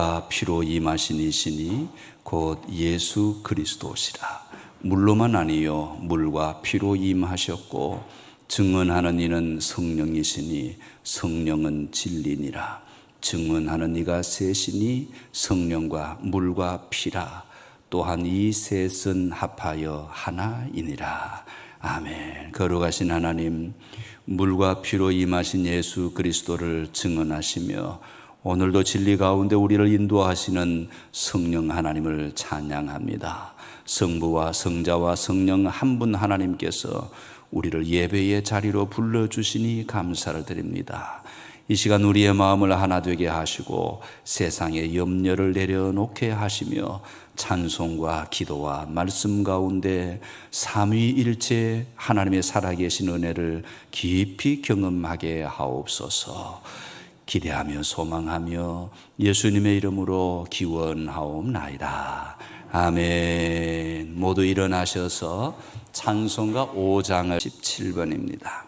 물과 피로 임하신 이시니 곧 예수 그리스도시라. 물로만 아니요 물과 피로 임하셨고 증언하는 이는 성령이시니 성령은 진리니라. 증언하는 이가 셋이니 성령과 물과 피라. 또한 이 셋은 합하여 하나이니라. 아멘. 거룩하신 하나님, 물과 피로 임하신 예수 그리스도를 증언하시며 오늘도 진리 가운데 우리를 인도하시는 성령 하나님을 찬양합니다. 성부와 성자와 성령 한 분 하나님께서 우리를 예배의 자리로 불러주시니 감사를 드립니다. 이 시간 우리의 마음을 하나 되게 하시고 세상의 염려를 내려놓게 하시며 찬송과 기도와 말씀 가운데 삼위일체 하나님의 살아계신 은혜를 깊이 경험하게 하옵소서. 기대하며 소망하며 예수님의 이름으로 기원하옵나이다. 아멘. 모두 일어나셔서 찬송가 5장을 17번입니다.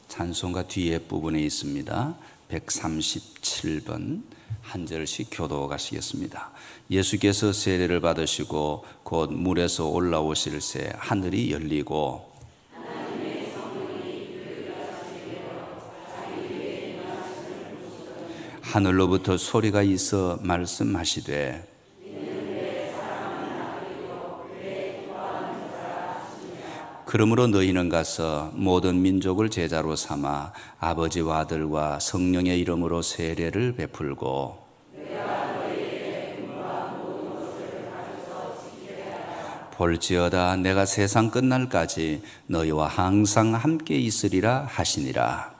찬송가 뒤에 부분에 있습니다. 137번 한 절씩 교도가시겠습니다. 예수께서 세례를 받으시고 곧 물에서 올라오실 새 하늘이 열리고 하늘로부터 소리가 있어 말씀하시되 그러므로 너희는 가서 모든 민족을 제자로 삼아 아버지와 아들과 성령의 이름으로 세례를 베풀고 볼지어다 내가 세상 끝날까지 너희와 항상 함께 있으리라 하시니라.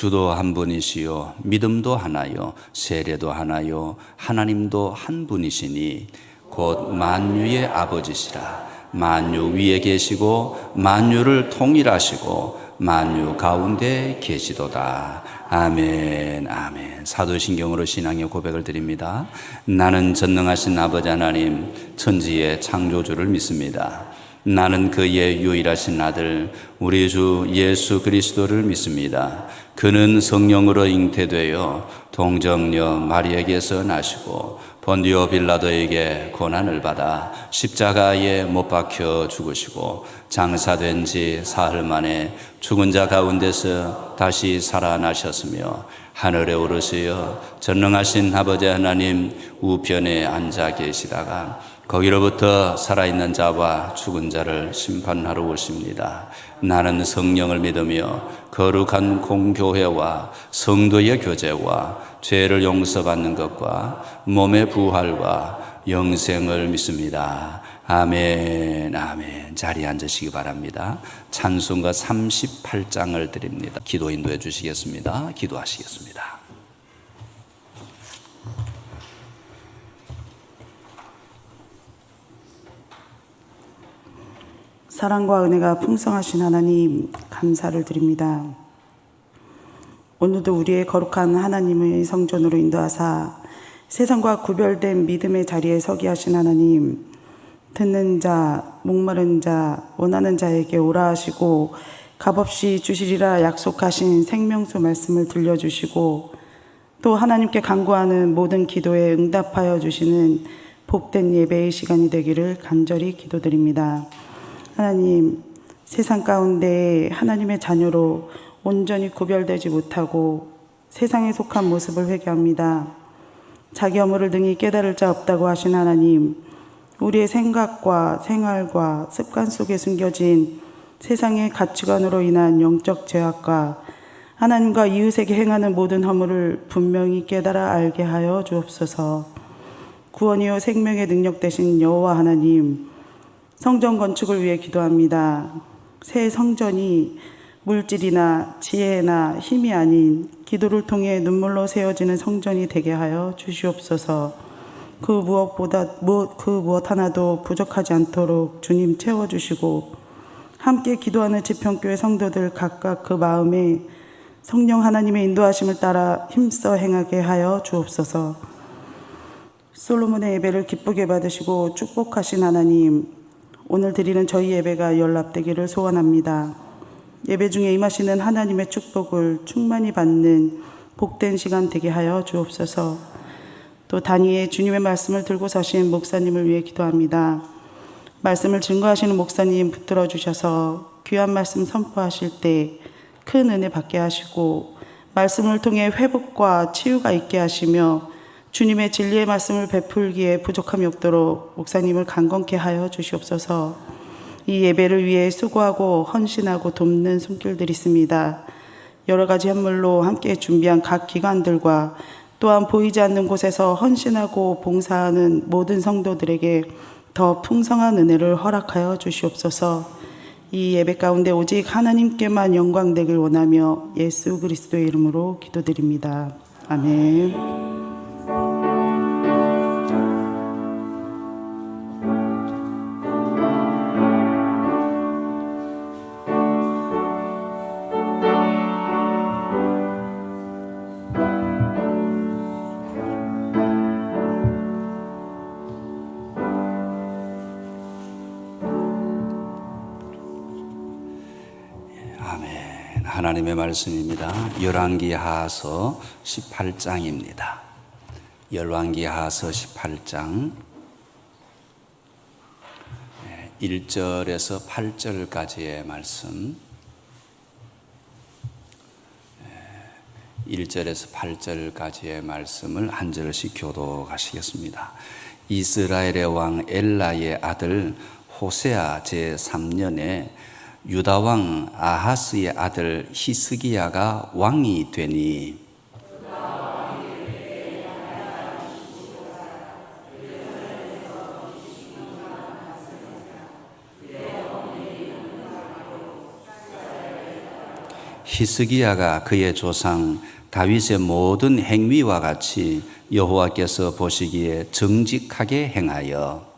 주도 한 분이시요 믿음도 하나요 세례도 하나요 하나님도 한 분이시니 곧 만유의 아버지시라. 만유 위에 계시고 만유를 통일하시고 만유 가운데 계시도다. 아멘. 아멘. 사도신경으로 신앙의 고백을 드립니다. 나는 전능하신 아버지 하나님 천지의 창조주를 믿습니다. 나는 그의 유일하신 아들 우리 주 예수 그리스도를 믿습니다. 그는 성령으로 잉태되어 동정녀 마리에게서 나시고 본디오 빌라도에게 고난을 받아 십자가에 못 박혀 죽으시고 장사된 지 사흘 만에 죽은 자 가운데서 다시 살아나셨으며 하늘에 오르시어 전능하신 아버지 하나님 우편에 앉아 계시다가 거기로부터 살아있는 자와 죽은 자를 심판하러 오십니다. 나는 성령을 믿으며 거룩한 공교회와 성도의 교제와 죄를 용서받는 것과 몸의 부활과 영생을 믿습니다. 아멘. 아멘. 자리에 앉으시기 바랍니다. 찬송가 38장을 드립니다. 기도 인도해 주시겠습니다. 기도하시겠습니다. 사랑과 은혜가 풍성하신 하나님 감사를 드립니다. 오늘도 우리의 거룩한 하나님의 성전으로 인도하사 세상과 구별된 믿음의 자리에 서게 하신 하나님, 듣는 자, 목마른 자, 원하는 자에게 오라 하시고 값없이 주시리라 약속하신 생명수 말씀을 들려주시고 또 하나님께 간구하는 모든 기도에 응답하여 주시는 복된 예배의 시간이 되기를 간절히 기도드립니다. 하나님, 세상 가운데 하나님의 자녀로 온전히 구별되지 못하고 세상에 속한 모습을 회개합니다. 자기 허물을 능히 깨달을 자 없다고 하신 하나님, 우리의 생각과 생활과 습관 속에 숨겨진 세상의 가치관으로 인한 영적 죄악과 하나님과 이웃에게 행하는 모든 허물을 분명히 깨달아 알게 하여 주옵소서. 구원이요 생명의 능력 되신 여호와 하나님, 성전 건축을 위해 기도합니다. 새 성전이 물질이나 지혜나 힘이 아닌 기도를 통해 눈물로 세워지는 성전이 되게 하여 주시옵소서. 그 무엇 하나도 부족하지 않도록 주님 채워주시고 함께 기도하는 지평교회 성도들 각각 그 마음에 성령 하나님의 인도하심을 따라 힘써 행하게 하여 주옵소서. 솔로몬의 예배를 기쁘게 받으시고 축복하신 하나님, 오늘 드리는 저희 예배가 연락되기를 소원합니다. 예배 중에 임하시는 하나님의 축복을 충만히 받는 복된 시간 되게 하여 주옵소서. 또 단위에 주님의 말씀을 들고 서신 목사님을 위해 기도합니다. 말씀을 증거하시는 목사님 붙들어 주셔서 귀한 말씀 선포하실 때 큰 은혜 받게 하시고 말씀을 통해 회복과 치유가 있게 하시며 주님의 진리의 말씀을 베풀기에 부족함이 없도록 목사님을 강건케 하여 주시옵소서. 이 예배를 위해 수고하고 헌신하고 돕는 손길들이 있습니다. 여러 가지 현물로 함께 준비한 각 기관들과 또한 보이지 않는 곳에서 헌신하고 봉사하는 모든 성도들에게 더 풍성한 은혜를 허락하여 주시옵소서. 이 예배 가운데 오직 하나님께만 영광 되길 원하며 예수 그리스도의 이름으로 기도드립니다. 아멘. 하나님의 말씀입니다. 열왕기하서 18장입니다. 열왕기하서 18장 1절에서 8절까지의 말씀, 1절에서 8절까지의 말씀을 한 절씩 교독하시겠습니다. 이스라엘의 왕 엘라의 아들 호세아 제3년에 유다 왕 아하스의 아들 히스기야가 왕이 되니 히스기야가 그의 조상 다윗의 모든 행위와 같이 여호와께서 보시기에 정직하게 행하여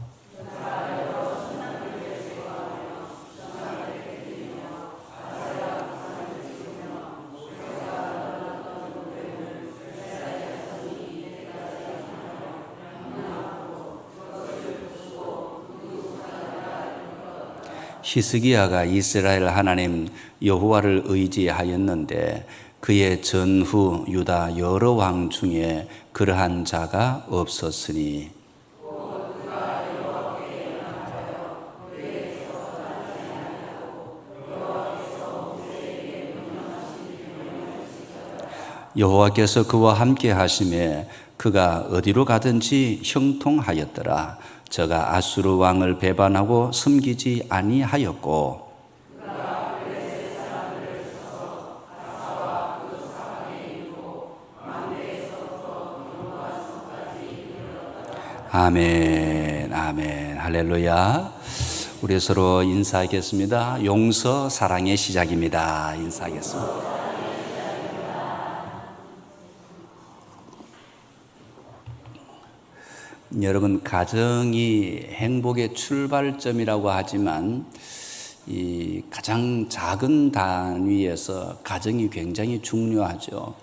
히스기야가 이스라엘 하나님 여호와를 의지하였는데 그의 전후 유다 여러 왕 중에 그러한 자가 없었으니 여호와께서 그와 함께 하심에 그가 어디로 가든지 형통하였더라. 저가 아수르 왕을 배반하고 섬기지 아니하였고 아멘, 아멘, 할렐루야. 우리 서로 인사하겠습니다. 용서 사랑의 시작입니다. 인사하겠습니다. 여러분, 가정이 행복의 출발점이라고 하지만 이 가장 작은 단위에서 가정이 굉장히 중요하죠.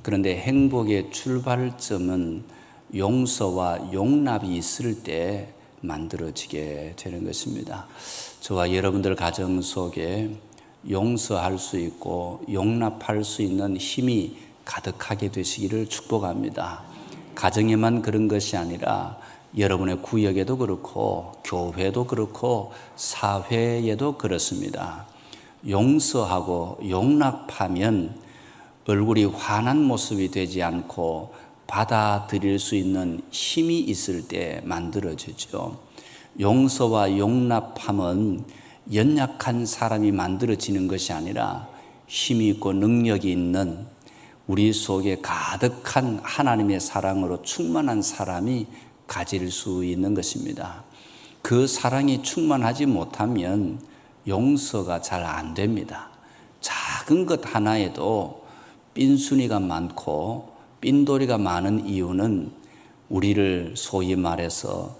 그런데 행복의 출발점은 용서와 용납이 있을 때 만들어지게 되는 것입니다. 저와 여러분들 가정 속에 용서할 수 있고 용납할 수 있는 힘이 가득하게 되시기를 축복합니다. 가정에만 그런 것이 아니라 여러분의 구역에도 그렇고 교회도 그렇고 사회에도 그렇습니다. 용서하고 용납하면 얼굴이 환한 모습이 되지 않고 받아들일 수 있는 힘이 있을 때 만들어지죠. 용서와 용납함은 연약한 사람이 만들어지는 것이 아니라 힘이 있고 능력이 있는 우리 속에 가득한 하나님의 사랑으로 충만한 사람이 가질 수 있는 것입니다. 그 사랑이 충만하지 못하면 용서가 잘 안 됩니다. 작은 것 하나에도 삔순이가 많고 삔도리가 많은 이유는 우리를 소위 말해서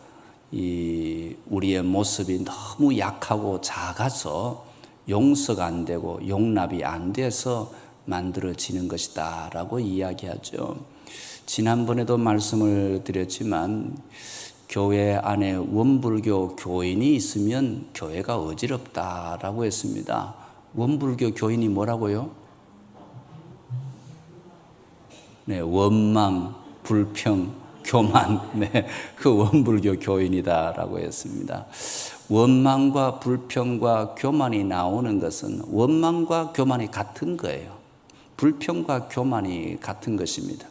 우리의 모습이 너무 약하고 작아서 용서가 안 되고 용납이 안 돼서 만들어지는 것이다 라고 이야기하죠. 지난번에도 말씀을 드렸지만 교회 안에 원불교 교인이 있으면 교회가 어지럽다라고 했습니다. 원불교 교인이 뭐라고요? 네, 원망, 불평, 교만. 네, 그 원불교 교인이다라고 했습니다. 원망과 불평과 교만이 나오는 것은 원망과 교만이 같은 거예요. 불평과 교만이 같은 것입니다.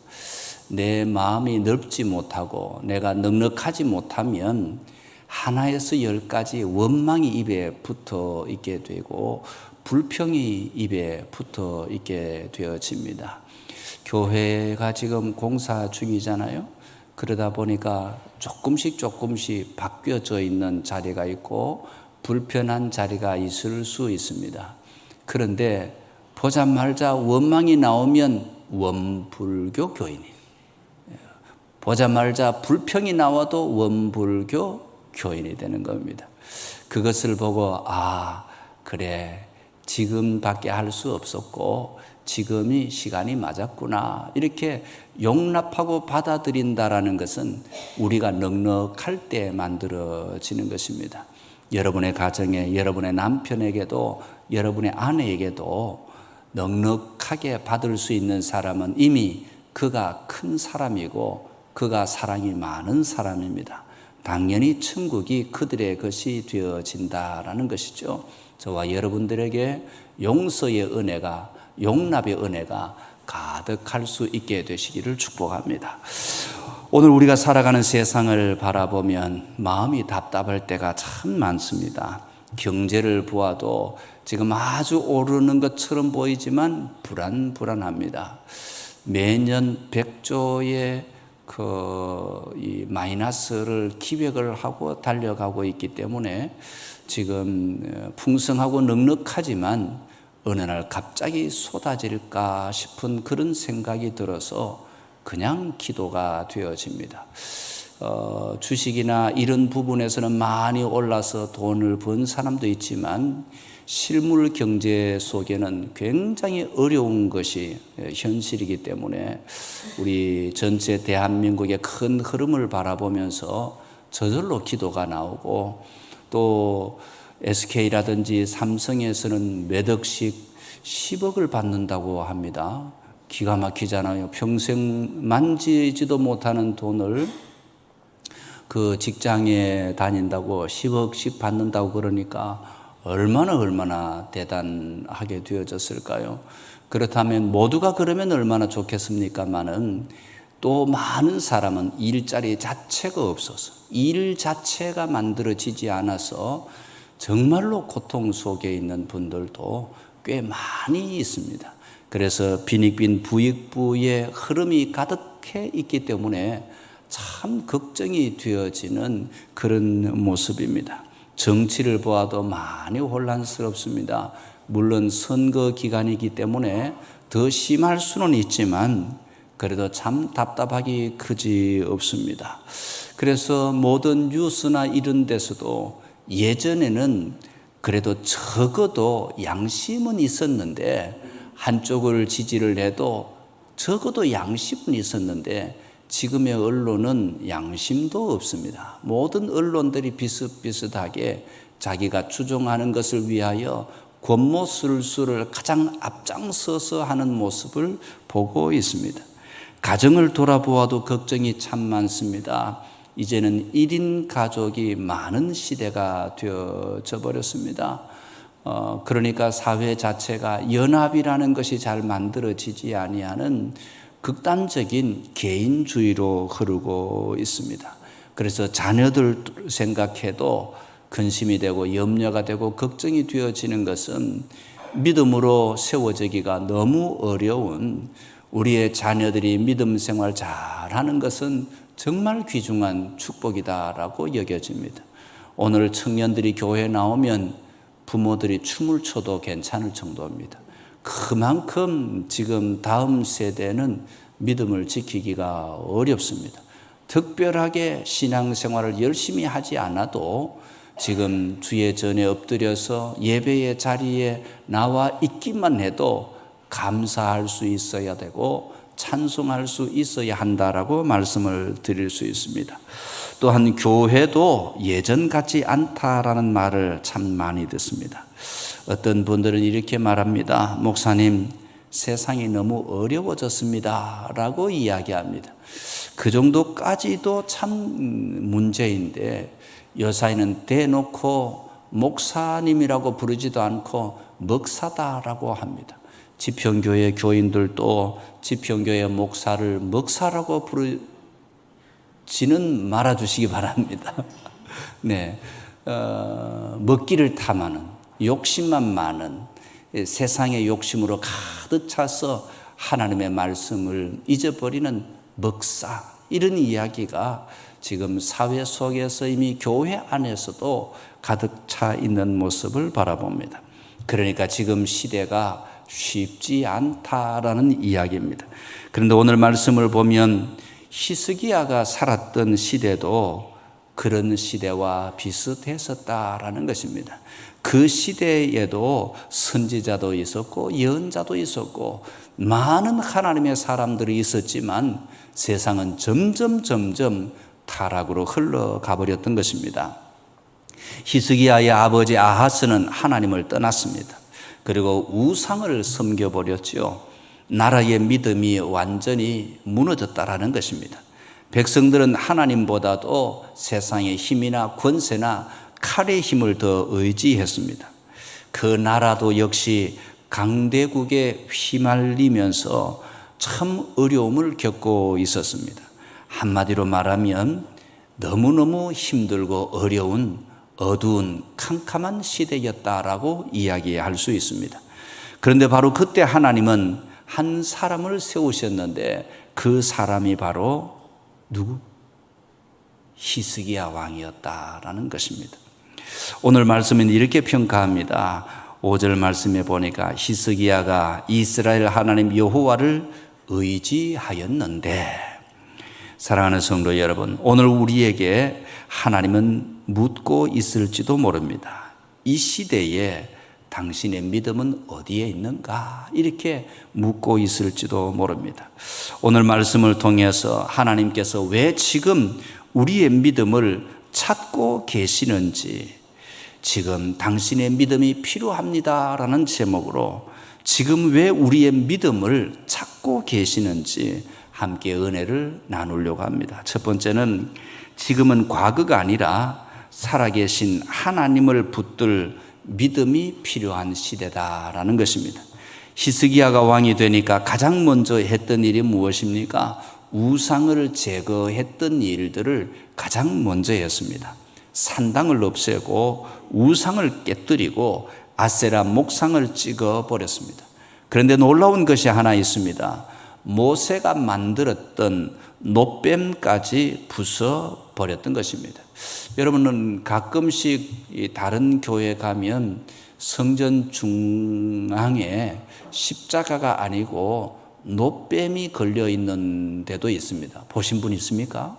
내 마음이 넓지 못하고 내가 넉넉하지 못하면 하나에서 10가지 원망이 입에 붙어 있게 되고 불평이 입에 붙어 있게 되어집니다. 교회가 지금 공사 중이잖아요. 그러다 보니까 조금씩 바뀌어져 있는 자리가 있고 불편한 자리가 있을 수 있습니다. 그런데 보자마자 원망이 나오면 원불교 교인이, 보자마자 불평이 나와도 원불교 교인이 되는 겁니다. 그것을 보고 그래, 지금밖에 할 수 없었고 지금이 시간이 맞았구나, 이렇게 용납하고 받아들인다라는 것은 우리가 넉넉할 때 만들어지는 것입니다. 여러분의 가정에, 여러분의 남편에게도, 여러분의 아내에게도 넉넉하게 받을 수 있는 사람은 이미 그가 큰 사람이고 그가 사랑이 많은 사람입니다. 당연히 천국이 그들의 것이 되어진다라는 것이죠. 저와 여러분들에게 용서의 은혜가, 용납의 은혜가 가득할 수 있게 되시기를 축복합니다. 오늘 우리가 살아가는 세상을 바라보면 마음이 답답할 때가 참 많습니다. 경제를 보아도 지금 아주 오르는 것처럼 보이지만 불안합니다. 매년 100조의 이 마이너스를 기획을 하고 달려가고 있기 때문에 지금 풍성하고 넉넉하지만 어느 날 갑자기 쏟아질까 싶은 그런 생각이 들어서 그냥 기도가 되어집니다. 주식이나 이런 부분에서는 많이 올라서 돈을 번 사람도 있지만 실물 경제 속에는 굉장히 어려운 것이 현실이기 때문에 우리 전체 대한민국의 큰 흐름을 바라보면서 저절로 기도가 나오고, 또 SK라든지 삼성에서는 몇 억씩 10억을 받는다고 합니다. 기가 막히잖아요. 평생 만지지도 못하는 돈을 그 직장에 다닌다고 10억씩 받는다고 그러니까 얼마나 대단하게 되어졌을까요? 그렇다면 모두가 그러면 얼마나 좋겠습니까마는 또 많은 사람은 일자리 자체가 없어서, 일 자체가 만들어지지 않아서 정말로 고통 속에 있는 분들도 꽤 많이 있습니다. 그래서 빈익빈 부익부의 흐름이 가득해 있기 때문에 참 걱정이 되어지는 그런 모습입니다. 정치를 보아도 많이 혼란스럽습니다. 물론 선거 기간이기 때문에 더 심할 수는 있지만 그래도 참 답답하기 그지 없습니다. 그래서 모든 뉴스나 이런 데서도 예전에는 그래도 적어도 양심은 있었는데, 한쪽을 지지를 해도 적어도 양심은 있었는데 지금의 언론은 양심도 없습니다. 모든 언론들이 비슷비슷하게 자기가 추종하는 것을 위하여 권모술수를 가장 앞장서서 하는 모습을 보고 있습니다. 가정을 돌아보아도 걱정이 참 많습니다. 이제는 1인 가족이 많은 시대가 되어져 버렸습니다. 그러니까 사회 자체가 연합이라는 것이 잘 만들어지지 아니하는 극단적인 개인주의로 흐르고 있습니다. 그래서 자녀들 생각해도 근심이 되고 염려가 되고 걱정이 되어지는 것은 믿음으로 세워지기가 너무 어려운 우리의 자녀들이 믿음 생활 잘하는 것은 정말 귀중한 축복이다라고 여겨집니다. 오늘 청년들이 교회에 나오면 부모들이 춤을 춰도 괜찮을 정도입니다. 그만큼 지금 다음 세대는 믿음을 지키기가 어렵습니다. 특별하게 신앙생활을 열심히 하지 않아도 지금 주의 전에 엎드려서 예배의 자리에 나와 있기만 해도 감사할 수 있어야 되고 찬송할 수 있어야 한다라고 말씀을 드릴 수 있습니다. 또한 교회도 예전 같지 않다라는 말을 참 많이 듣습니다. 어떤 분들은 이렇게 말합니다. 목사님, 세상이 너무 어려워졌습니다 라고 이야기합니다. 그 정도까지도 참 문제인데 여사이는 대놓고 목사님이라고 부르지도 않고 먹사다라고 합니다. 지평교회 교인들도 지평교회 목사를 먹사라고 부르지는 말아주시기 바랍니다. 네, 먹기를 탐하는 욕심만 많은 세상의 욕심으로 가득 차서 하나님의 말씀을 잊어버리는 먹사, 이런 이야기가 지금 사회 속에서 이미 교회 안에서도 가득 차 있는 모습을 바라봅니다. 그러니까 지금 시대가 쉽지 않다라는 이야기입니다. 그런데 오늘 말씀을 보면 히스기야가 살았던 시대도 그런 시대와 비슷했었다라는 것입니다. 그 시대에도 선지자도 있었고 예언자도 있었고 많은 하나님의 사람들이 있었지만 세상은 점점 타락으로 흘러가 버렸던 것입니다. 히스기야의 아버지 아하스는 하나님을 떠났습니다. 그리고 우상을 섬겨버렸죠. 나라의 믿음이 완전히 무너졌다라는 것입니다. 백성들은 하나님보다도 세상의 힘이나 권세나 칼의 힘을 더 의지했습니다. 그 나라도 역시 강대국에 휘말리면서 참 어려움을 겪고 있었습니다. 한마디로 말하면 너무너무 힘들고 어려운 어두운 캄캄한 시대였다라고 이야기할 수 있습니다. 그런데 바로 그때 하나님은 한 사람을 세우셨는데 그 사람이 바로 누구? 히스기야 왕이었다라는 것입니다. 오늘 말씀은 이렇게 평가합니다. 5절 말씀에 보니까 히스기야가 이스라엘 하나님 여호와를 의지하였는데, 사랑하는 성도 여러분, 오늘 우리에게 하나님은 묻고 있을지도 모릅니다. 이 시대에 당신의 믿음은 어디에 있는가? 이렇게 묻고 있을지도 모릅니다. 오늘 말씀을 통해서 하나님께서 왜 지금 우리의 믿음을 찾고 계시는지, 지금 당신의 믿음이 필요합니다라는 제목으로 지금 왜 우리의 믿음을 찾고 계시는지 함께 은혜를 나누려고 합니다. 첫 번째는 지금은 과거가 아니라 살아계신 하나님을 붙들 믿음이 필요한 시대다라는 것입니다. 히스기야가 왕이 되니까 가장 먼저 했던 일이 무엇입니까? 우상을 제거했던 일들을 가장 먼저 했습니다. 산당을 없애고 우상을 깨뜨리고 아세라 목상을 찍어버렸습니다. 그런데 놀라운 것이 하나 있습니다. 모세가 만들었던 놋뱀까지 부숴버렸던 것입니다. 여러분은 가끔씩 다른 교회 가면 성전 중앙에 십자가가 아니고 놋뱀이 걸려있는 데도 있습니다. 보신 분 있습니까?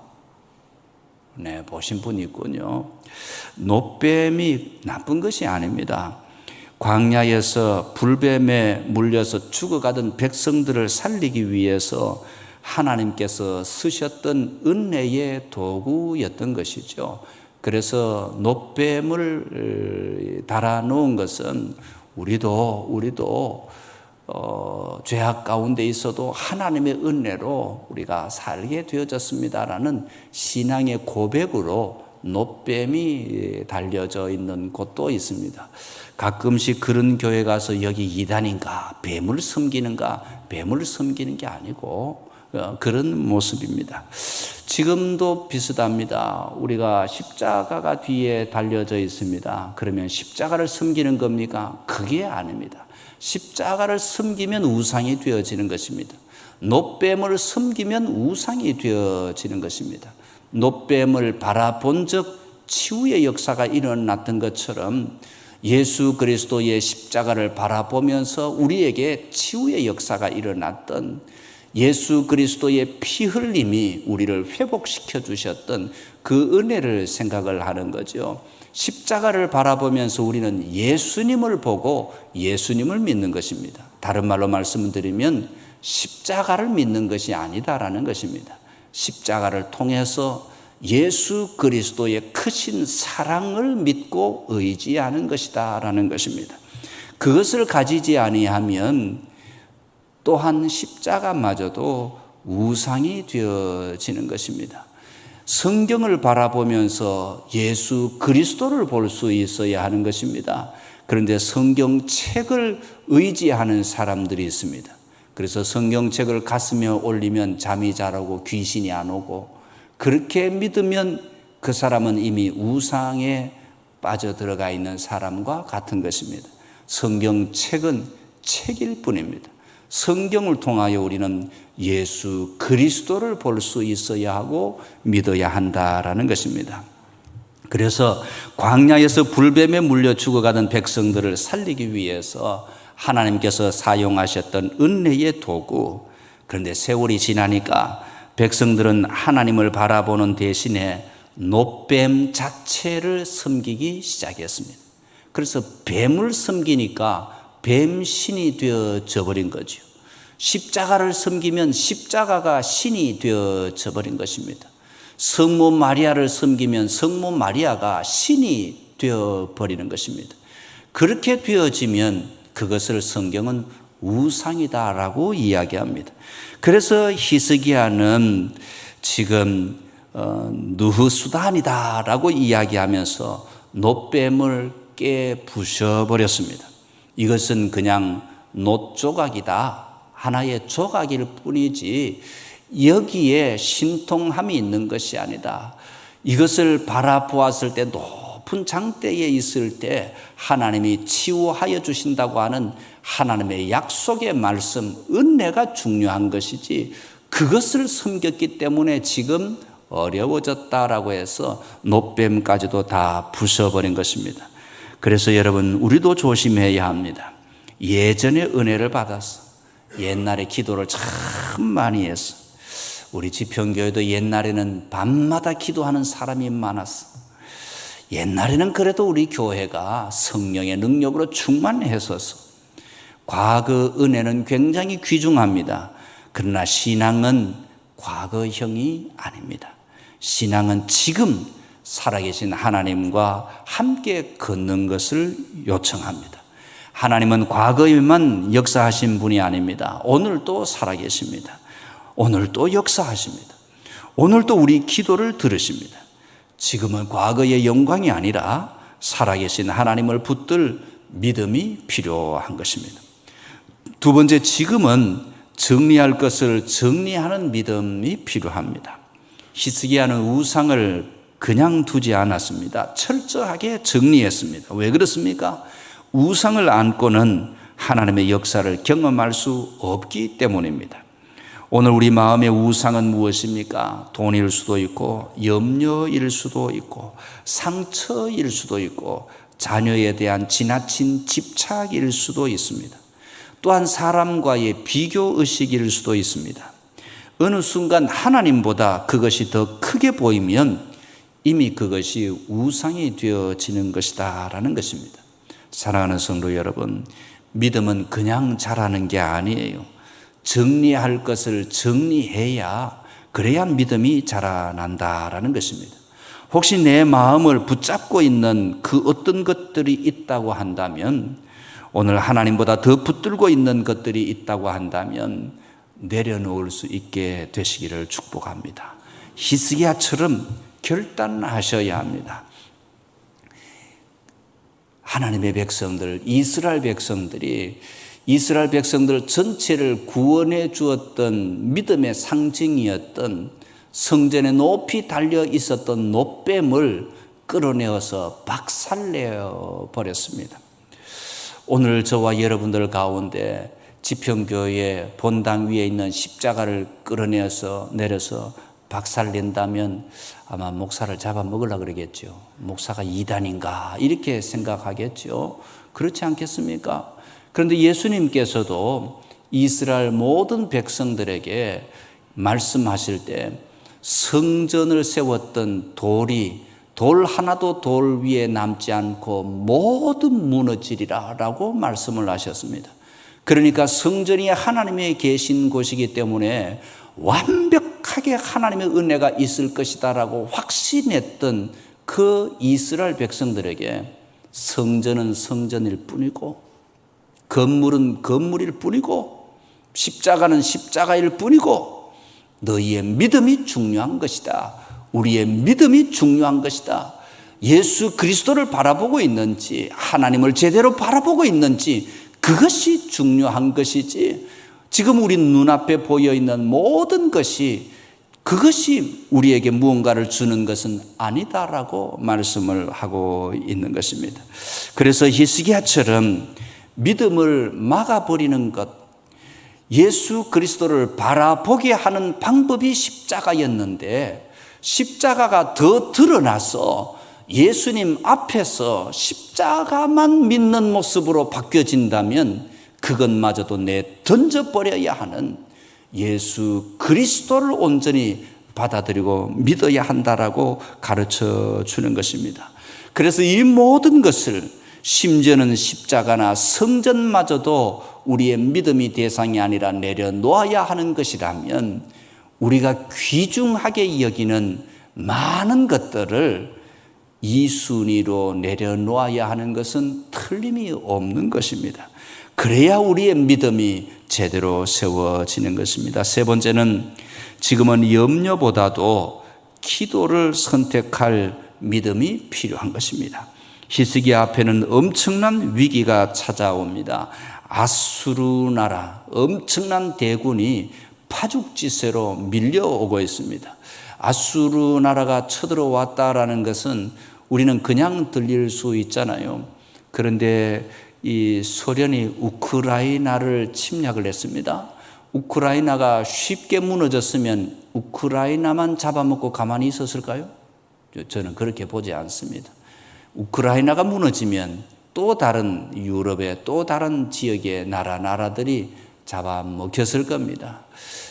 네, 보신 분 있군요. 놋뱀이 나쁜 것이 아닙니다. 광야에서 불뱀에 물려서 죽어가던 백성들을 살리기 위해서 하나님께서 쓰셨던 은혜의 도구였던 것이죠. 그래서 놋뱀을 달아놓은 것은 우리도 죄악 가운데 있어도 하나님의 은혜로 우리가 살게 되어졌습니다라는 신앙의 고백으로 놋뱀이 달려져 있는 곳도 있습니다. 가끔씩 그런 교회 가서 여기 이단인가, 뱀을 섬기는가, 뱀을 섬기는 게 아니고 그런 모습입니다. 지금도 비슷합니다. 우리가 십자가가 뒤에 달려져 있습니다. 그러면 십자가를 섬기는 겁니까? 그게 아닙니다. 십자가를 섬기면 우상이 되어지는 것입니다. 놋뱀을 섬기면 우상이 되어지는 것입니다. 놋뱀을 바라본 적 치유의 역사가 일어났던 것처럼 예수 그리스도의 십자가를 바라보면서 우리에게 치유의 역사가 일어났던, 예수 그리스도의 피 흘림이 우리를 회복시켜 주셨던 그 은혜를 생각을 하는 거죠. 십자가를 바라보면서 우리는 예수님을 보고 예수님을 믿는 것입니다. 다른 말로 말씀을 드리면 십자가를 믿는 것이 아니다라는 것입니다. 십자가를 통해서 예수 그리스도의 크신 사랑을 믿고 의지하는 것이다라는 것입니다. 그것을 가지지 아니하면 또한 십자가마저도 우상이 되어지는 것입니다. 성경을 바라보면서 예수 그리스도를 볼 수 있어야 하는 것입니다. 그런데 성경책을 의지하는 사람들이 있습니다. 그래서 성경책을 가슴에 올리면 잠이 잘 오고 귀신이 안 오고, 그렇게 믿으면 그 사람은 이미 우상에 빠져들어가 있는 사람과 같은 것입니다. 성경책은 책일 뿐입니다. 성경을 통하여 우리는 예수 그리스도를 볼 수 있어야 하고 믿어야 한다라는 것입니다. 그래서 광야에서 불뱀에 물려 죽어가던 백성들을 살리기 위해서 하나님께서 사용하셨던 은혜의 도구, 그런데 세월이 지나니까 백성들은 하나님을 바라보는 대신에 놋뱀 자체를 섬기기 시작했습니다. 그래서 뱀을 섬기니까 뱀신이 되어져 버린 거죠. 십자가를 섬기면 십자가가 신이 되어져 버린 것입니다. 성모 마리아를 섬기면 성모 마리아가 신이 되어 버리는 것입니다. 그렇게 되어지면 그것을 성경은 우상이다라고 이야기합니다. 그래서 히스기야는 지금 느흐수단이다라고 이야기하면서 놋뱀을 깨 부셔버렸습니다. 이것은 그냥 놋 조각이다, 하나의 조각일 뿐이지 여기에 신통함이 있는 것이 아니다. 이것을 바라보았을 때 높은 장대에 있을 때 하나님이 치유하여 주신다고 하는 하나님의 약속의 말씀, 은혜가 중요한 것이지 그것을 섬겼기 때문에 지금 어려워졌다라고 해서 놋뱀까지도 다 부숴버린 것입니다. 그래서 여러분, 우리도 조심해야 합니다. 예전에 은혜를 받았어. 옛날에 기도를 참 많이 했어. 우리 지평교회도 옛날에는 밤마다 기도하는 사람이 많았어. 옛날에는 그래도 우리 교회가 성령의 능력으로 충만했었어. 과거 은혜는 굉장히 귀중합니다. 그러나 신앙은 과거형이 아닙니다. 신앙은 지금 살아계신 하나님과 함께 걷는 것을 요청합니다. 하나님은 과거에만 역사하신 분이 아닙니다. 오늘도 살아계십니다. 오늘도 역사하십니다. 오늘도 우리 기도를 들으십니다. 지금은 과거의 영광이 아니라 살아계신 하나님을 붙들 믿음이 필요한 것입니다. 두 번째, 지금은 정리할 것을 정리하는 믿음이 필요합니다. 히스기야는 우상을 그냥 두지 않았습니다. 철저하게 정리했습니다. 왜 그렇습니까? 우상을 안고는 하나님의 역사를 경험할 수 없기 때문입니다. 오늘 우리 마음의 우상은 무엇입니까? 돈일 수도 있고, 염려일 수도 있고, 상처일 수도 있고, 자녀에 대한 지나친 집착일 수도 있습니다. 또한 사람과의 비교의식일 수도 있습니다. 어느 순간 하나님보다 그것이 더 크게 보이면 이미 그것이 우상이 되어지는 것이다 라는 것입니다. 사랑하는 성도 여러분, 믿음은 그냥 자라는 게 아니에요. 정리할 것을 정리해야, 그래야 믿음이 자라난다라는 것입니다. 혹시 내 마음을 붙잡고 있는 그 어떤 것들이 있다고 한다면, 오늘 하나님보다 더 붙들고 있는 것들이 있다고 한다면 내려놓을 수 있게 되시기를 축복합니다. 히스기야처럼 결단하셔야 합니다. 하나님의 백성들, 이스라엘 백성들이 이스라엘 백성들 전체를 구원해 주었던 믿음의 상징이었던 성전에 높이 달려 있었던 놋뱀을 끌어내어서 박살내어 버렸습니다. 오늘 저와 여러분들 가운데 지평교회 본당 위에 있는 십자가를 끌어내어서 내려서 박살낸다면 아마 목사를 잡아먹으려고 그러겠죠. 목사가 이단인가 이렇게 생각하겠죠. 그렇지 않겠습니까? 그런데 예수님께서도 이스라엘 모든 백성들에게 말씀하실 때 성전을 세웠던 돌 하나도 돌 위에 남지 않고 모든 무너지리라 라고 말씀을 하셨습니다. 그러니까 성전이 하나님의 계신 곳이기 때문에 완벽하게 하나님의 은혜가 있을 것이다라고 확신했던 그 이스라엘 백성들에게 성전은 성전일 뿐이고 건물은 건물일 뿐이고 십자가는 십자가일 뿐이고 너희의 믿음이 중요한 것이다. 우리의 믿음이 중요한 것이다. 예수 그리스도를 바라보고 있는지 하나님을 제대로 바라보고 있는지 그것이 중요한 것이지 지금 우리 눈앞에 보여있는 모든 것이 그것이 우리에게 무언가를 주는 것은 아니다라고 말씀을 하고 있는 것입니다. 그래서 히스기야처럼 믿음을 막아버리는 것, 예수 그리스도를 바라보게 하는 방법이 십자가였는데 십자가가 더 드러나서 예수님 앞에서 십자가만 믿는 모습으로 바뀌어진다면 그것마저도 던져버려야 하는 예수 그리스도를 온전히 받아들이고 믿어야 한다라고 가르쳐 주는 것입니다. 그래서 이 모든 것을 심지어는 십자가나 성전마저도 우리의 믿음의 대상이 아니라 내려놓아야 하는 것이라면 우리가 귀중하게 여기는 많은 것들을 이 순위로 내려놓아야 하는 것은 틀림이 없는 것입니다. 그래야 우리의 믿음이 제대로 세워지는 것입니다. 세 번째는 지금은 염려보다도 기도를 선택할 믿음이 필요한 것입니다. 히스기야 앞에는 엄청난 위기가 찾아옵니다. 아수르 나라 엄청난 대군이 파죽지세로 밀려오고 있습니다. 아수르 나라가 쳐들어왔다라는 것은 우리는 그냥 들릴 수 있잖아요. 그런데 이 소련이 우크라이나를 침략을 했습니다. 우크라이나가 쉽게 무너졌으면 우크라이나만 잡아먹고 가만히 있었을까요? 저는 그렇게 보지 않습니다. 우크라이나가 무너지면 또 다른 유럽의 또 다른 지역의 나라들이 잡아먹혔을 겁니다.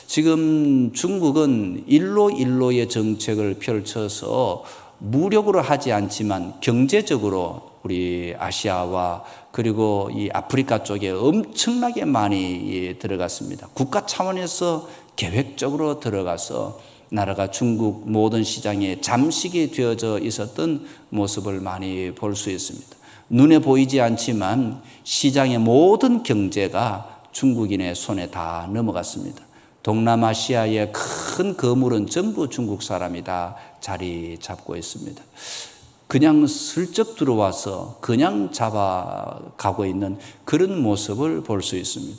지금 중국은 일로의 정책을 펼쳐서 무력으로 하지 않지만 경제적으로 우리 아시아와 그리고 이 아프리카 쪽에 엄청나게 많이 들어갔습니다. 국가 차원에서 계획적으로 들어가서 나라가 중국 모든 시장에 잠식이 되어져 있었던 모습을 많이 볼 수 있습니다. 눈에 보이지 않지만 시장의 모든 경제가 중국인의 손에 다 넘어갔습니다. 동남아시아의 큰 거물은 전부 중국 사람이 다 자리 잡고 있습니다. 그냥 슬쩍 들어와서 그냥 잡아가고 있는 그런 모습을 볼 수 있습니다.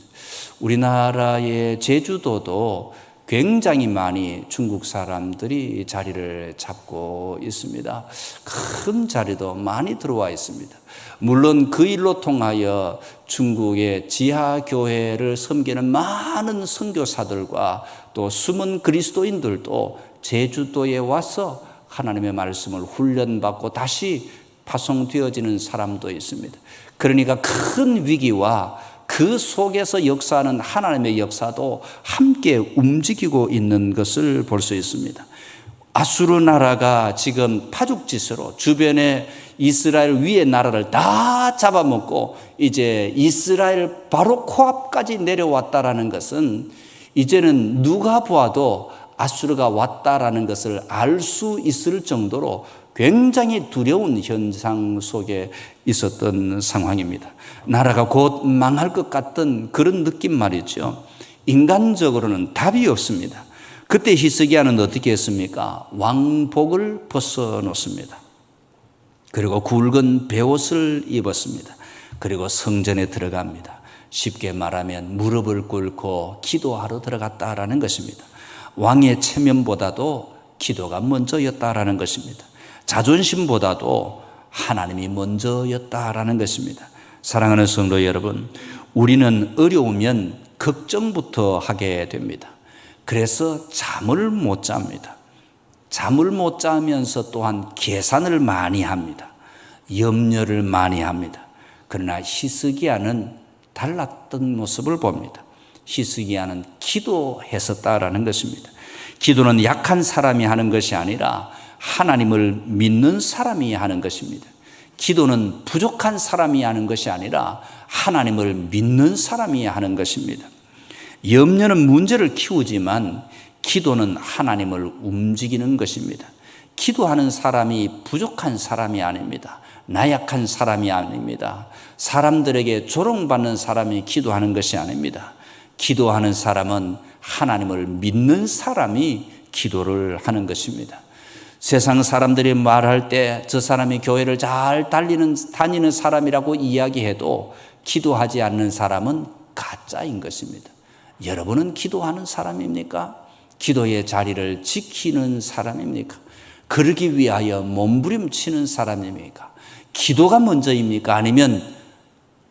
우리나라의 제주도도 굉장히 많이 중국 사람들이 자리를 잡고 있습니다. 큰 자리도 많이 들어와 있습니다. 물론 그 일로 통하여 중국의 지하교회를 섬기는 많은 선교사들과 또 숨은 그리스도인들도 제주도에 와서 하나님의 말씀을 훈련받고 다시 파송되어지는 사람도 있습니다. 그러니까 큰 위기와 그 속에서 역사하는 하나님의 역사도 함께 움직이고 있는 것을 볼 수 있습니다. 아수르 나라가 지금 파죽지세로 주변에 이스라엘 위의 나라를 다 잡아먹고 이제 이스라엘 바로 코앞까지 내려왔다라는 것은 이제는 누가 보아도 아수르가 왔다라는 것을 알 수 있을 정도로 굉장히 두려운 현상 속에 있었던 상황입니다. 나라가 곧 망할 것 같던 그런 느낌 말이죠. 인간적으로는 답이 없습니다. 그때 히스기야는 어떻게 했습니까? 왕복을 벗어놓습니다. 그리고 굵은 베옷을 입었습니다. 그리고 성전에 들어갑니다. 쉽게 말하면 무릎을 꿇고 기도하러 들어갔다라는 것입니다. 왕의 체면보다도 기도가 먼저였다라는 것입니다. 자존심보다도 하나님이 먼저였다라는 것입니다. 사랑하는 성도 여러분, 우리는 어려우면 걱정부터 하게 됩니다. 그래서 잠을 못 잡니다. 잠을 못 자면서 또한 계산을 많이 합니다. 염려를 많이 합니다. 그러나 히스기야는 달랐던 모습을 봅니다. 히스기야는 기도했었다라는 것입니다. 기도는 약한 사람이 하는 것이 아니라 하나님을 믿는 사람이 하는 것입니다. 기도는 부족한 사람이 하는 것이 아니라 하나님을 믿는 사람이 하는 것입니다. 염려는 문제를 키우지만 기도는 하나님을 움직이는 것입니다. 기도하는 사람이 부족한 사람이 아닙니다. 나약한 사람이 아닙니다. 사람들에게 조롱받는 사람이 기도하는 것이 아닙니다. 기도하는 사람은 하나님을 믿는 사람이 기도를 하는 것입니다. 세상 사람들이 말할 때 저 사람이 교회를 잘 다니는 사람이라고 이야기해도 기도하지 않는 사람은 가짜인 것입니다. 여러분은 기도하는 사람입니까? 기도의 자리를 지키는 사람입니까? 그러기 위하여 몸부림치는 사람입니까? 기도가 먼저입니까? 아니면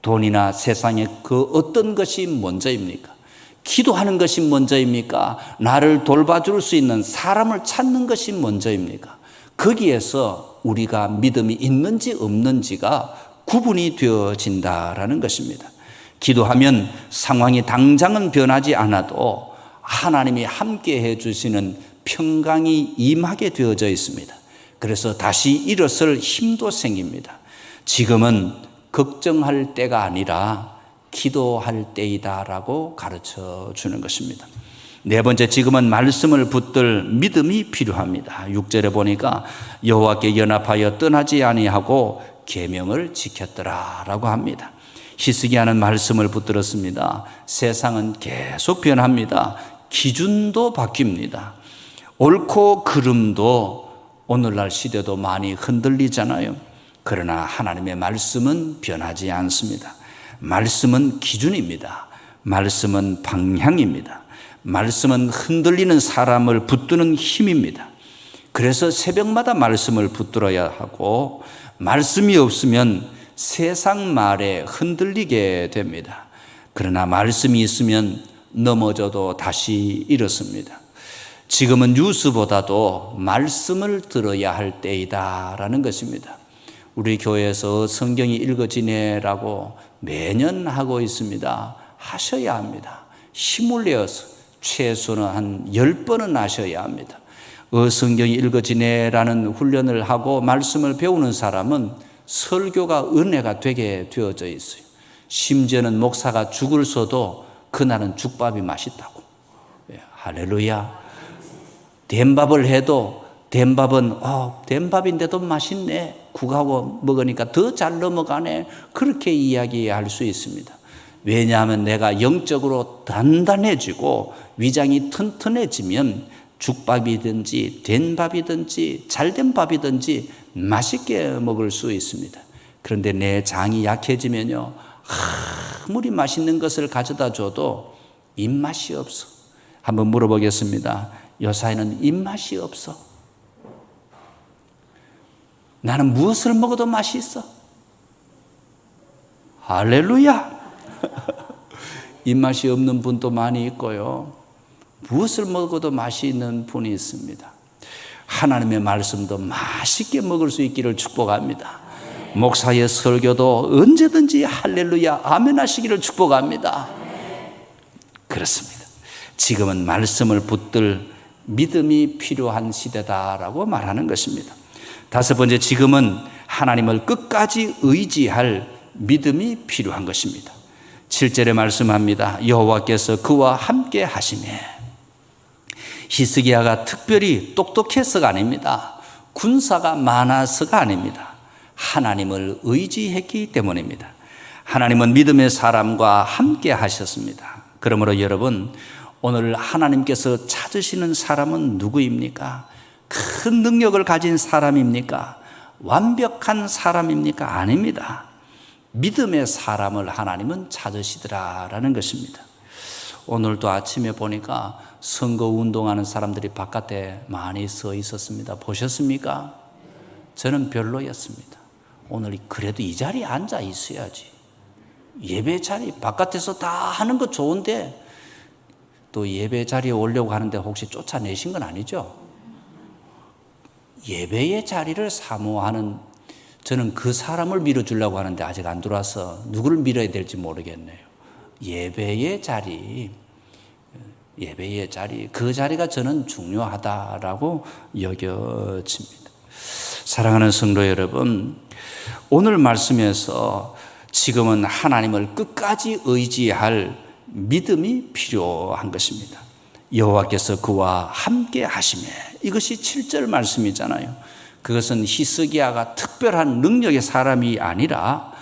돈이나 세상의 그 어떤 것이 먼저입니까? 기도하는 것이 먼저입니까? 나를 돌봐줄 수 있는 사람을 찾는 것이 먼저입니까? 거기에서 우리가 믿음이 있는지 없는지가 구분이 되어진다라는 것입니다. 기도하면 상황이 당장은 변하지 않아도 하나님이 함께 해주시는 평강이 임하게 되어져 있습니다. 그래서 다시 일어설 힘도 생깁니다. 지금은 걱정할 때가 아니라 기도할 때이다라고 가르쳐 주는 것입니다. 네 번째, 지금은 말씀을 붙들 믿음이 필요합니다. 6절에 보니까 여호와께 연합하여 떠나지 아니하고 계명을 지켰더라라고 합니다. 히스기야는 말씀을 붙들었습니다. 세상은 계속 변합니다. 기준도 바뀝니다. 옳고 그름도 오늘날 시대도 많이 흔들리잖아요. 그러나 하나님의 말씀은 변하지 않습니다. 말씀은 기준입니다. 말씀은 방향입니다. 말씀은 흔들리는 사람을 붙드는 힘입니다. 그래서 새벽마다 말씀을 붙들어야 하고, 말씀이 없으면 세상 말에 흔들리게 됩니다. 그러나 말씀이 있으면 넘어져도 다시 일어섭니다. 지금은 뉴스보다도 말씀을 들어야 할 때이다라는 것입니다. 우리 교회에서 성경이 읽어지네라고 매년 하고 있습니다. 하셔야 합니다. 힘을 내어서 최소는 한 10번은 하셔야 합니다. 성경이 읽어지네라는 훈련을 하고 말씀을 배우는 사람은 설교가 은혜가 되게 되어져 있어요. 심지어는 목사가 죽을 서도 그날은 죽밥이 맛있다고. 할렐루야. 된밥을 해도 된밥은 된밥인데도 맛있네. 국하고 먹으니까 더 잘 넘어가네. 그렇게 이야기할 수 있습니다. 왜냐하면 내가 영적으로 단단해지고 위장이 튼튼해지면 죽밥이든지 된밥이든지 잘된 밥이든지 맛있게 먹을 수 있습니다. 그런데 내 장이 약해지면요, 아무리 맛있는 것을 가져다 줘도 입맛이 없어. 한번 물어보겠습니다. 요사이는 입맛이 없어. 나는 무엇을 먹어도 맛이 있어. 할렐루야. 입맛이 없는 분도 많이 있고요, 무엇을 먹어도 맛이 있는 분이 있습니다. 하나님의 말씀도 맛있게 먹을 수 있기를 축복합니다. 목사의 설교도 언제든지 할렐루야 아멘 하시기를 축복합니다. 그렇습니다. 지금은 말씀을 붙들 믿음이 필요한 시대다라고 말하는 것입니다. 다섯 번째, 지금은 하나님을 끝까지 의지할 믿음이 필요한 것입니다. 7절에 말씀합니다. 여호와께서 그와 함께 하시매. 히스기야가 특별히 똑똑해서가 아닙니다. 군사가 많아서가 아닙니다. 하나님을 의지했기 때문입니다. 하나님은 믿음의 사람과 함께 하셨습니다. 그러므로 여러분, 오늘 하나님께서 찾으시는 사람은 누구입니까? 큰 능력을 가진 사람입니까? 완벽한 사람입니까? 아닙니다. 믿음의 사람을 하나님은 찾으시더라라는 것입니다. 오늘도 아침에 보니까 선거운동하는 사람들이 바깥에 많이 서 있었습니다. 보셨습니까? 저는 별로였습니다. 오늘 그래도 이 자리에 앉아 있어야지. 예배 자리 바깥에서 다 하는 거 좋은데 또 예배 자리에 오려고 하는데 혹시 쫓아내신 건 아니죠? 예배의 자리를 사모하는, 저는 그 사람을 밀어주려고 하는데 아직 안 들어와서 누구를 밀어야 될지 모르겠네요. 예배의 자리, 그 자리가 저는 중요하다라고 여겨집니다. 사랑하는 성도 여러분, 오늘 말씀에서 지금은 하나님을 끝까지 의지할 믿음이 필요한 것입니다. 여호와께서 그와 함께 하시매, 이것이 7절 말씀이잖아요. 그것은 히스기야가 특별한 능력의 사람이 아니라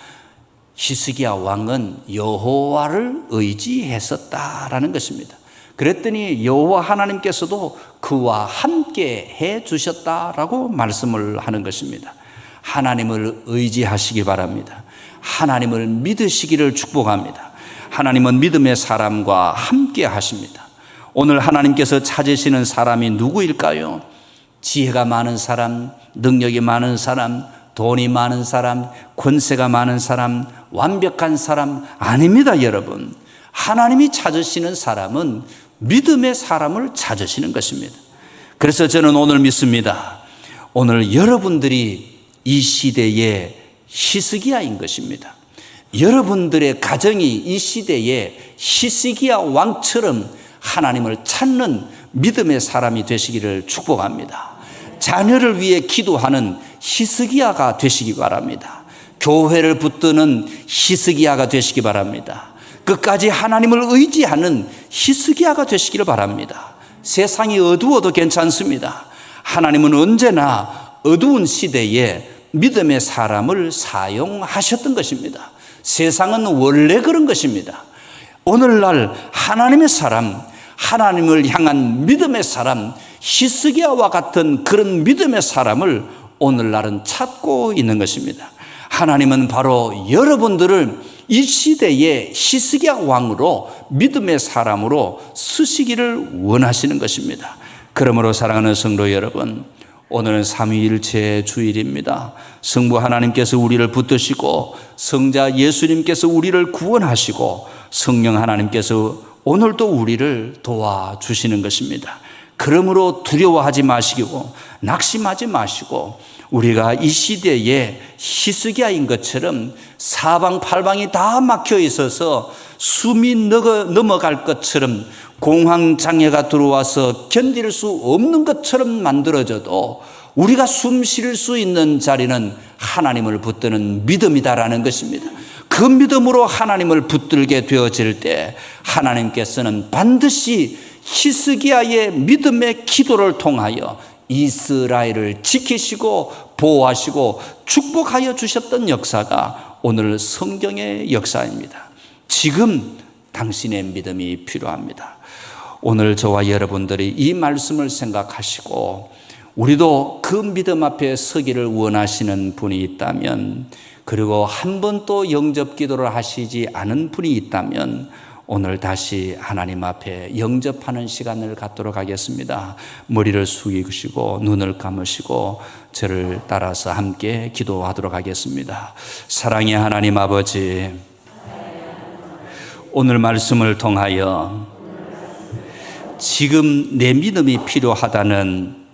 히스기야 왕은 여호와를 의지했었다라는 것입니다. 그랬더니 여호와 하나님께서도 그와 함께 해 주셨다라고 말씀을 하는 것입니다. 하나님을 의지하시기 바랍니다. 하나님을 믿으시기를 축복합니다. 하나님은 믿음의 사람과 함께 하십니다. 오늘 하나님께서 찾으시는 사람이 누구일까요? 지혜가 많은 사람, 능력이 많은 사람, 돈이 많은 사람, 권세가 많은 사람, 완벽한 사람 아닙니다, 여러분. 하나님이 찾으시는 사람은 믿음의 사람을 찾으시는 것입니다. 그래서 저는 오늘 믿습니다. 오늘 여러분들이 이 시대의 히스기야인 것입니다. 여러분들의 가정이 이 시대의 히스기야 왕처럼 하나님을 찾는 믿음의 사람이 되시기를 축복합니다. 자녀를 위해 기도하는 히스기야가 되시기 바랍니다. 교회를 붙드는 히스기야가 되시기 바랍니다. 끝까지 하나님을 의지하는 히스기야가 되시기를 바랍니다. 세상이 어두워도 괜찮습니다. 하나님은 언제나 어두운 시대에 믿음의 사람을 사용하셨던 것입니다. 세상은 원래 그런 것입니다. 오늘날 하나님의 사람, 하나님을 향한 믿음의 사람, 히스기야와 같은 그런 믿음의 사람을 오늘날은 찾고 있는 것입니다. 하나님은 바로 여러분들을 이 시대의 히스기야 왕으로 믿음의 사람으로 쓰시기를 원하시는 것입니다. 그러므로 사랑하는 성도 여러분, 오늘은 삼위일체 주일입니다. 성부 하나님께서 우리를 붙드시고 성자 예수님께서 우리를 구원하시고 성령 하나님께서 오늘도 우리를 도와주시는 것입니다. 그러므로 두려워하지 마시고 낙심하지 마시고 우리가 이 시대에 히스기야인 것처럼 사방팔방이 다 막혀 있어서 숨이 넘어갈 것처럼 공황장애가 들어와서 견딜 수 없는 것처럼 만들어져도 우리가 숨 쉴 수 있는 자리는 하나님을 붙드는 믿음이다라는 것입니다. 그 믿음으로 하나님을 붙들게 되어질 때 하나님께서는 반드시 히스기야의 믿음의 기도를 통하여 이스라엘을 지키시고 보호하시고 축복하여 주셨던 역사가 오늘 성경의 역사입니다. 지금 당신의 믿음이 필요합니다. 오늘 저와 여러분들이 이 말씀을 생각하시고 우리도 그 믿음 앞에 서기를 원하시는 분이 있다면, 그리고 한 번도 영접 기도를 하시지 않은 분이 있다면 오늘 다시 하나님 앞에 영접하는 시간을 갖도록 하겠습니다. 머리를 숙이시고 눈을 감으시고 저를 따라서 함께 기도하도록 하겠습니다. 사랑의 하나님 아버지, 오늘 말씀을 통하여 지금 내 믿음이 필요하다는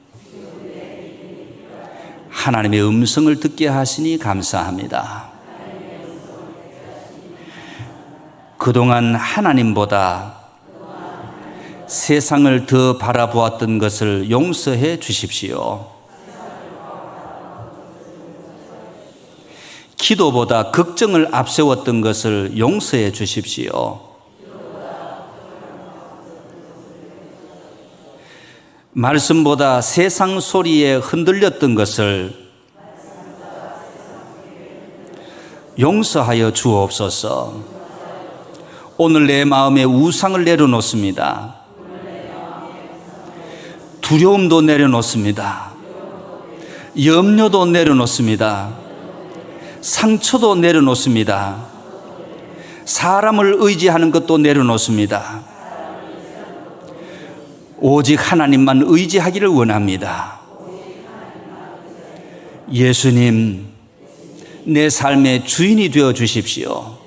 하나님의 음성을 듣게 하시니 감사합니다. 그동안 하나님보다 세상을 더 바라보았던 것을 용서해 주십시오. 기도보다 걱정을 앞세웠던 것을 용서해 주십시오. 말씀보다 세상 소리에 흔들렸던 것을 용서하여 주옵소서. 오늘 내 마음에 우상을 내려놓습니다. 두려움도 내려놓습니다. 염려도 내려놓습니다. 상처도 내려놓습니다. 사람을 의지하는 것도 내려놓습니다. 오직 하나님만 의지하기를 원합니다. 예수님, 내 삶의 주인이 되어 주십시오.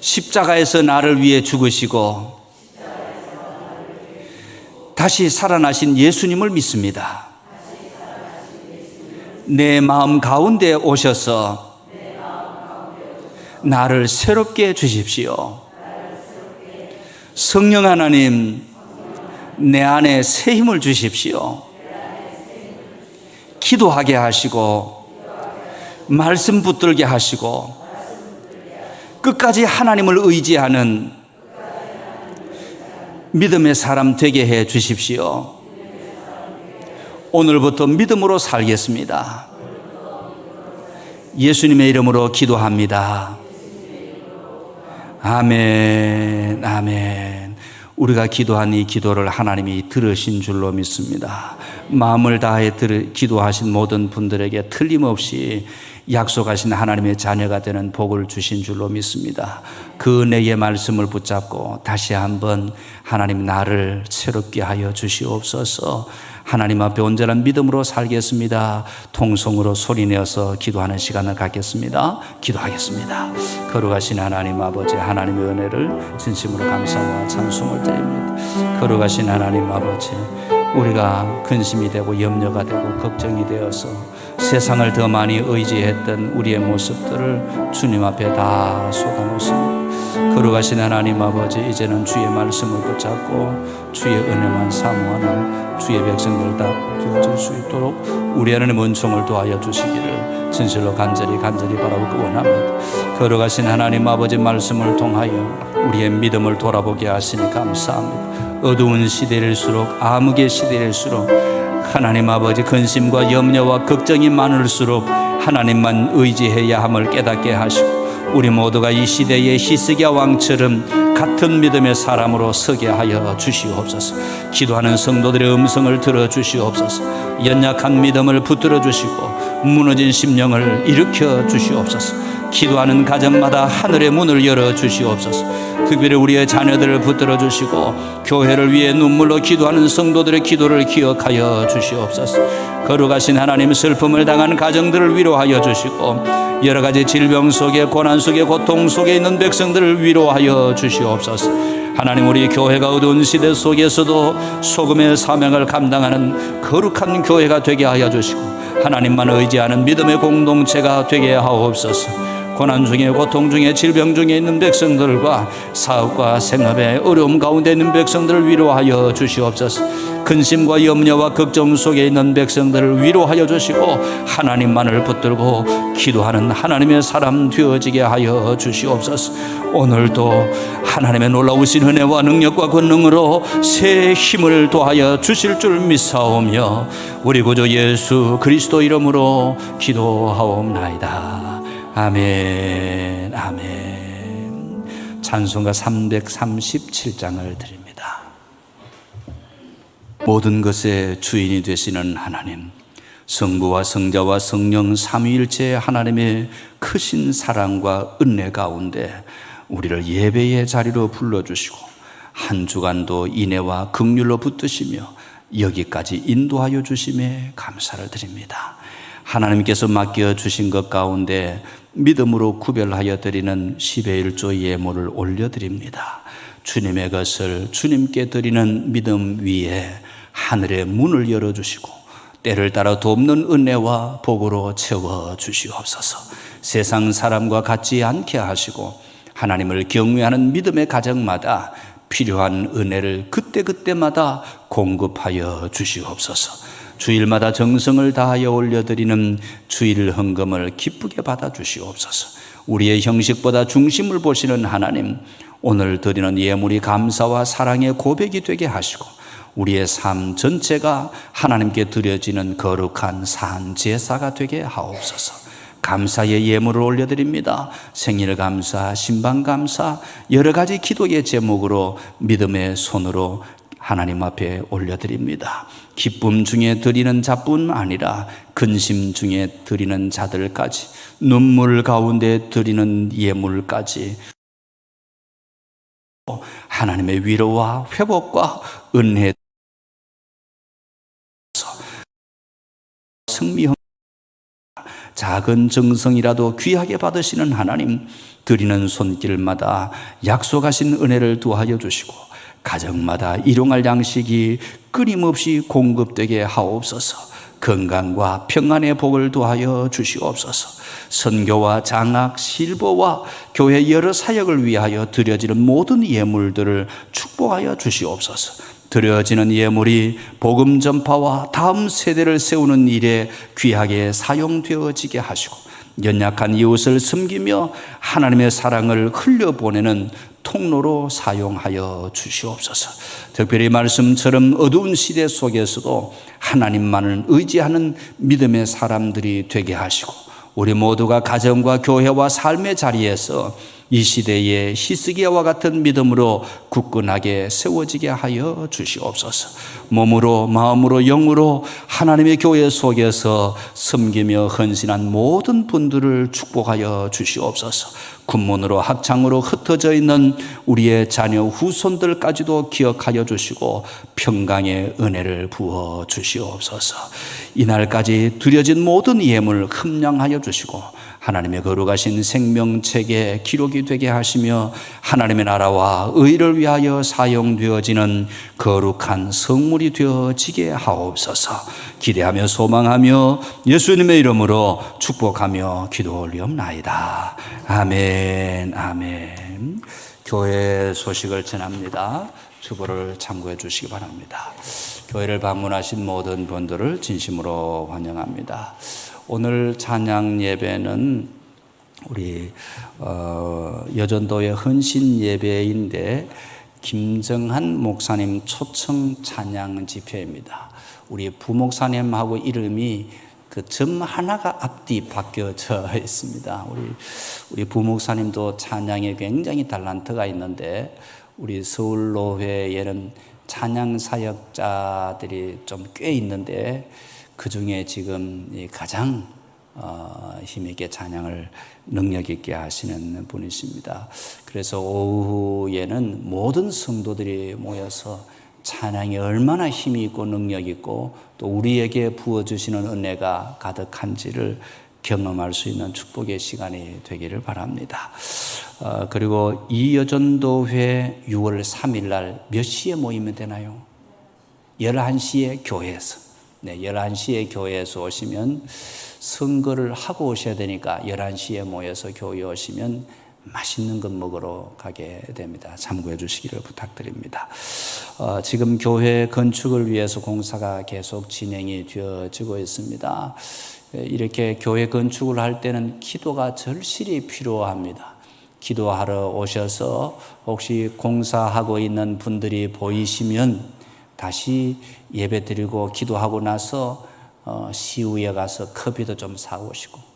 십자가에서 나를 위해 죽으시고 다시 살아나신 예수님을 믿습니다. 내 마음 가운데 오셔서 나를 새롭게 해 주십시오. 성령 하나님, 내 안에 새 힘을 주십시오. 기도하게 하시고 말씀 붙들게 하시고 끝까지 하나님을 의지하는 믿음의 사람 되게 해 주십시오. 오늘부터 믿음으로 살겠습니다. 예수님의 이름으로 기도합니다. 아멘, 아멘. 우리가 기도한 이 기도를 하나님이 들으신 줄로 믿습니다. 마음을 다해 기도하신 모든 분들에게 틀림없이 약속하신 하나님의 자녀가 되는 복을 주신 줄로 믿습니다. 그 은혜의 말씀을 붙잡고 다시 한번 하나님 나를 새롭게 하여 주시옵소서. 하나님 앞에 온전한 믿음으로 살겠습니다. 통성으로 소리내어서 기도하는 시간을 갖겠습니다. 기도하겠습니다. 거룩하신 하나님 아버지, 하나님의 은혜를 진심으로 감사와 찬송을 드립니다. 거룩하신 하나님 아버지, 우리가 근심이 되고 염려가 되고 걱정이 되어서 세상을 더 많이 의지했던 우리의 모습들을 주님 앞에 다 쏟아놓습니다. 거룩하신 하나님 아버지, 이제는 주의 말씀을 붙잡고 주의 은혜만 사모하는 주의 백성들 다 되어질 수 있도록 우리 하나님 은총을 도하여 주시기를 진실로 간절히 바라고 원합니다. 거룩하신 하나님 아버지, 말씀을 통하여 우리의 믿음을 돌아보게 하시니 감사합니다. 어두운 시대일수록, 암흑의 시대일수록 하나님 아버지, 근심과 염려와 걱정이 많을수록 하나님만 의지해야 함을 깨닫게 하시고 우리 모두가 이 시대의 히스기야 왕처럼 같은 믿음의 사람으로 서게 하여 주시옵소서. 기도하는 성도들의 음성을 들어주시옵소서. 연약한 믿음을 붙들어 주시고 무너진 심령을 일으켜 주시옵소서. 기도하는 가정마다 하늘의 문을 열어 주시옵소서. 특별히 우리의 자녀들을 붙들어 주시고 교회를 위해 눈물로 기도하는 성도들의 기도를 기억하여 주시옵소서. 거룩하신 하나님, 슬픔을 당한 가정들을 위로하여 주시고 여러 가지 질병 속에, 고난 속에, 고통 속에 있는 백성들을 위로하여 주시옵소서. 하나님, 우리 교회가 어두운 시대 속에서도 소금의 사명을 감당하는 거룩한 교회가 되게 하여 주시고 하나님만 의지하는 믿음의 공동체가 되게 하옵소서. 고난 중에, 고통 중에, 질병 중에 있는 백성들과 사업과 생업의 어려움 가운데 있는 백성들을 위로하여 주시옵소서. 근심과 염려와 걱정 속에 있는 백성들을 위로하여 주시고 하나님만을 붙들고 기도하는 하나님의 사람 되어지게 하여 주시옵소서. 오늘도 하나님의 놀라우신 은혜와 능력과 권능으로 새 힘을 더하여 주실 줄 믿사오며 우리 구주 예수 그리스도 이름으로 기도하옵나이다. 아멘, 아멘. 찬송가 337장을 드립니다. 모든 것의 주인이 되시는 하나님, 성부와 성자와 성령 삼위일체 하나님의 크신 사랑과 은혜 가운데 우리를 예배의 자리로 불러주시고 한 주간도 인애와 긍휼로 붙드시며 여기까지 인도하여 주심에 감사를 드립니다. 하나님께서 맡겨주신 것 가운데 믿음으로 구별하여 드리는 10의 1조 예물을 올려드립니다. 주님의 것을 주님께 드리는 믿음 위에 하늘의 문을 열어주시고 때를 따라 돕는 은혜와 복으로 채워주시옵소서. 세상 사람과 같지 않게 하시고 하나님을 경외하는 믿음의 가정마다 필요한 은혜를 그때그때마다 공급하여 주시옵소서. 주일마다 정성을 다하여 올려드리는 주일 헌금을 기쁘게 받아 주시옵소서. 우리의 형식보다 중심을 보시는 하나님, 오늘 드리는 예물이 감사와 사랑의 고백이 되게 하시고 우리의 삶 전체가 하나님께 드려지는 거룩한 산 제사가 되게 하옵소서. 감사의 예물을 올려드립니다. 생일 감사, 신방 감사, 여러 가지 기도의 제목으로 믿음의 손으로 하나님 앞에 올려드립니다. 기쁨 중에 드리는 자뿐 아니라 근심 중에 드리는 자들까지, 눈물 가운데 드리는 예물까지 하나님의 위로와 회복과 은혜, 승리, 작은 정성이라도 귀하게 받으시는 하나님, 드리는 손길마다 약속하신 은혜를 더하여 주시고 가정마다 일용할 양식이 끊임없이 공급되게 하옵소서. 건강과 평안의 복을 더하여 주시옵소서. 선교와 장학, 실버와 교회 여러 사역을 위하여 드려지는 모든 예물들을 축복하여 주시옵소서. 드려지는 예물이 복음 전파와 다음 세대를 세우는 일에 귀하게 사용되어지게 하시고 연약한 이웃을 섬기며 하나님의 사랑을 흘려보내는 통로로 사용하여 주시옵소서. 특별히 말씀처럼 어두운 시대 속에서도 하나님만을 의지하는 믿음의 사람들이 되게 하시고 우리 모두가 가정과 교회와 삶의 자리에서 이 시대의 히스기야와 같은 믿음으로 굳건하게 세워지게 하여 주시옵소서. 몸으로 마음으로 영으로 하나님의 교회 속에서 섬기며 헌신한 모든 분들을 축복하여 주시옵소서. 군문으로 학창으로 흩어져 있는 우리의 자녀 후손들까지도 기억하여 주시고 평강의 은혜를 부어 주시옵소서. 이날까지 드려진 모든 예물 흠량하여 주시고 하나님의 거룩하신 생명책에 기록이 되게 하시며 하나님의 나라와 의를 위하여 사용되어지는 거룩한 성물이 되어지게 하옵소서. 기대하며 소망하며 예수님의 이름으로 축복하며 기도 올리옵나이다. 아멘. 아멘. 교회 소식을 전합니다. 주보를 참고해 주시기 바랍니다. 교회를 방문하신 모든 분들을 진심으로 환영합니다. 오늘 찬양 예배는 우리 여전도의 헌신 예배인데 김정한 목사님 초청 찬양 집회입니다. 우리 부목사님하고 이름이 그 점 하나가 앞뒤 바뀌어져 있습니다. 우리 부목사님도 찬양에 굉장히 달란트가 있는데 우리 서울로회에는 찬양 사역자들이 좀 꽤 있는데 그 중에 지금 가장 힘있게 찬양을 능력 있게 하시는 분이십니다. 그래서 오후에는 모든 성도들이 모여서 찬양이 얼마나 힘이 있고 능력 있고 또 우리에게 부어주시는 은혜가 가득한지를 경험할 수 있는 축복의 시간이 되기를 바랍니다. 그리고 이 여전도회 6월 3일 날 몇 시에 모이면 되나요? 11시에 교회에서 11시에 교회에서 오시면 선거를 하고 오셔야 되니까 11시에 모여서 교회에 오시면 맛있는 것 먹으러 가게 됩니다. 참고해 주시기를 부탁드립니다. 지금 교회 건축을 위해서 공사가 계속 진행이 되어지고 있습니다. 이렇게 교회 건축을 할 때는 기도가 절실히 필요합니다. 기도하러 오셔서 혹시 공사하고 있는 분들이 보이시면 다시 예배 드리고 기도하고 나서 시우에 가서 커피도 좀 사오시고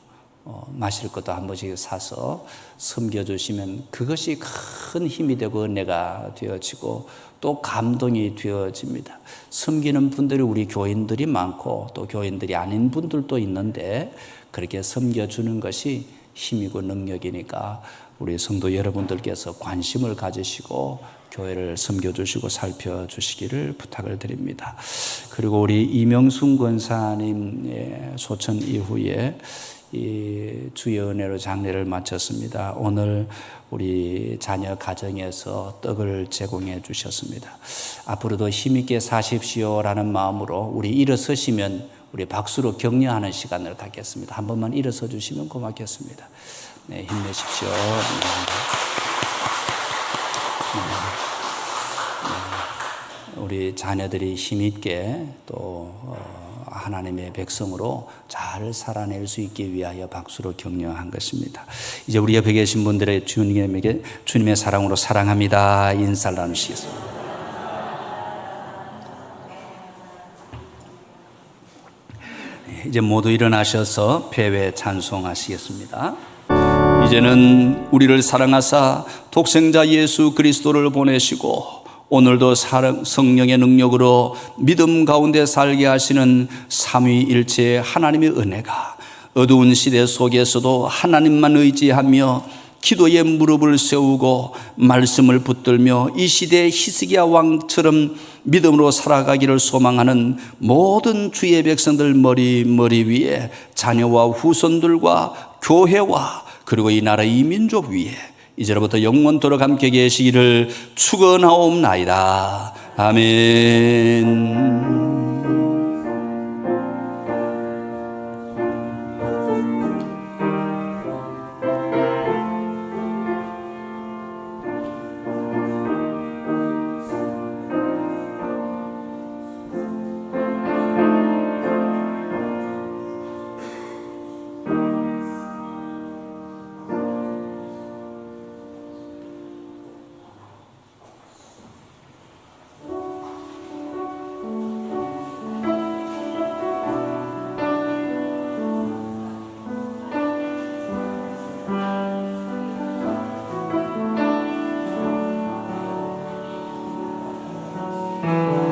마실 것도 한 번씩 사서 섬겨주시면 그것이 큰 힘이 되고 은혜가 되어지고 또 감동이 되어집니다. 섬기는 분들이 우리 교인들이 많고 또 교인들이 아닌 분들도 있는데 그렇게 섬겨주는 것이 힘이고 능력이니까 우리 성도 여러분들께서 관심을 가지시고 교회를 섬겨주시고 살펴주시기를 부탁을 드립니다. 그리고 우리 이명순 권사님의 소천 이후에 이 주의 은혜로 장례를 마쳤습니다. 오늘 우리 자녀 가정에서 떡을 제공해 주셨습니다. 앞으로도 힘있게 사십시오라는 마음으로 우리 일어서시면 우리 박수로 격려하는 시간을 갖겠습니다. 한 번만 일어서 주시면 고맙겠습니다. 네, 힘내십시오. 우리 자녀들이 힘있게 또 하나님의 백성으로 잘 살아낼 수 있기 위하여 박수로 격려한 것입니다. 이제 우리 옆에 계신 분들의 주님에게 주님의 사랑으로 사랑합니다 인사를 나누시겠습니다. 이제 모두 일어나셔서 폐회 찬송하시겠습니다. 이제는 우리를 사랑하사 독생자 예수 그리스도를 보내시고 오늘도 성령의 능력으로 믿음 가운데 살게 하시는 삼위일체의 하나님의 은혜가 어두운 시대 속에서도 하나님만 의지하며 기도에 무릎을 세우고 말씀을 붙들며 이 시대의 히스기야 왕처럼 믿음으로 살아가기를 소망하는 모든 주의 백성들 머리 위에 자녀와 후손들과 교회와 그리고 이 나라 이 민족 위에 이제로부터 영원토록 함께 계시기를 축원하옵나이다. 아멘. 주님.